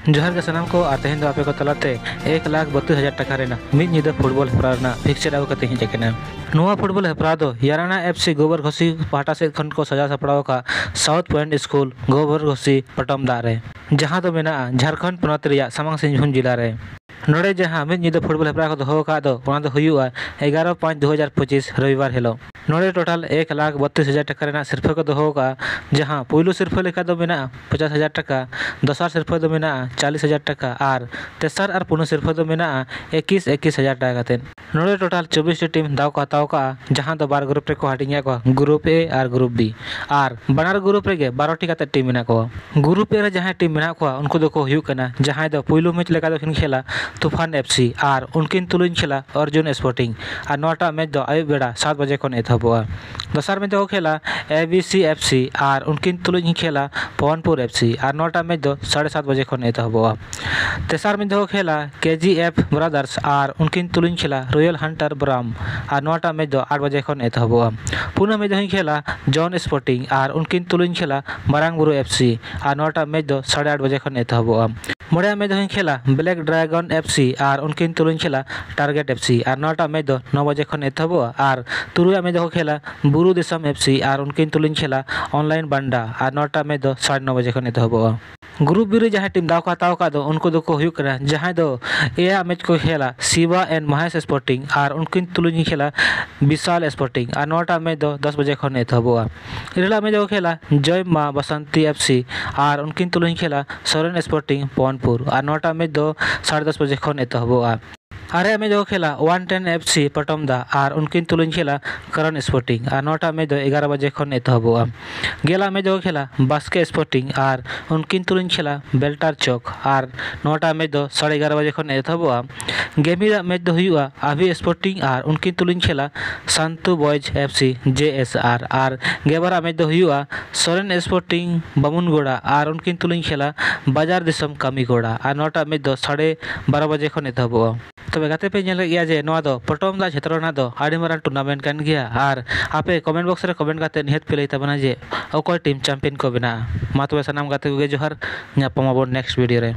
जोहार के सनाम को आते हैं आपे को तलाते 1,32,000 टाका रेना मिद निदा फुटबॉल हेपराना फिक्सर आगु कते ही जकेना नोआ फुटबॉल हेपरादो याराना एफसी गोबर घोसी पाटा से खंड को सजा सपड़ाव का साउथ पॉइंट स्कूल गोबर घोसी पटम दारे जहां दो मेना झारखंड पोनत रिया सामांग सिंहभूम जिला रे नोड़े जहां मिद निदा फुटबॉल हेपरा को दोहो का दो ओना दो हुयुआ 11/5/2025 रविवार हिलो नोड़े टोटल 1,32,000 टाका रेना सिरफा को दोहो का जहां पुइलु सिरफा लेखा दो मेना 50,000 टाका दोसार सिरफा दो मेना 40,000 टाका और तेसार और पुनो सिरफा दो मेना 21,000 टाका काते नोड़े टोटल 24 टीम दाव को हताव का जहां दो 12 ग्रुप रे को हाटिंग को ग्रुप ए और ग्रुप बी और बनार ग्रुप रे 12 टी काते टीम मेना को ग्रुप ए रे जहां टीम मेना को उनको दो को हुयु कना जहां दो पुइलु मैच लेका दो खेला तूफान एफसी और उनकिन तुलुन खेला अर्जुन स्पोर्टिंग और नोटा मैच दो आयुब बेड़ा 7 बजे खन एथबोआ दोसार मैच दो खेला एबीसी एफसी और उनकिन तुलुन खेला पवनपुर एफसी और नोटा मैच दो 7:30 बजे खन एथबोआ तेसार मैच दो खेला केजीएफ ब्रादर्स और उनकिन तुलुन खेला रॉयल हंटर ब्राम और नोटा मैच दो 8 बजे खन एथबोआ पुना मैच दो खेला जॉन स्पोर्टिंग और उनकिन तुलुन खेला मारांगबुरु एफसी और नोटा मैच दो 8:30 बजे खन एथबोआ मोड़े मैच दो खेला ब्लैक ड्रैगन एफसी और उनकिन तुलुन खेला टारगेट एफसी और नोटा मैच दो 9 बजे खन एथबोआ और तुरुया मैच दो खेला बुरु दिसम एफसी और उनकिन तुलुन खेला ऑनलाइन बंडा और नोटा मैच दो 9:30 बजे खन एथबोआ ग्रुप बी रे जहां टीम दाव को हताव का दो उनको दो को हुयु कना जहां दो एया मैच को खेला शिवा एंड महेश स्पोर्टिंग और उनकिन तुलुन खेला विशाल स्पोर्टिंग और नोटा मैच दो 10 बजे खन एथबोआ इरला मैच दो खेला जय मां बसंती एफसी और उनकिन तुलुन खेला सोरेन स्पोर्टिंग पवनपुर और नोटा मैच दो 10:30 बजे खन एथबोआ आरे मैच दो खेला 110 एफसी पटमदा और उनकिन तुलुन खेला करण स्पोर्टिंग और नोटा मैच दो 11 बजे खन एथबोआ गेला मैच दो खेला बास्के स्पोर्टिंग और उनकिन तुलुन खेला बेल्टार चौक और नोटा मैच दो 11:30 बजे खन एथबोआ गेमिरा मैच दो हुआ आभी स्पोर्टिंग और उनकिन तुलुन खेला संतु बॉयज एफसी जेएसआर और गेबारा मैच दो हुआ सोरेन स्पोर्टिंग बामुनगोड़ा और उनकिन तुलुन खेला बाजार दिसम कामीगोड़ा और नोटा मैच दो 12:30 बजे खन एथबोआ तबे गाते पे नेल गया जे नोआ दो पटम दा क्षेत्रना दो आडी मारान टूर्नामेंट कान गया और आपे कमेंट बॉक्स रे कमेंट काते निहत पे लई तबना जे अकोय टीम चैंपियन को बना मा तबे सनाम गाते को जोहार न्यापमाबो नेक्स्ट वीडियो रे।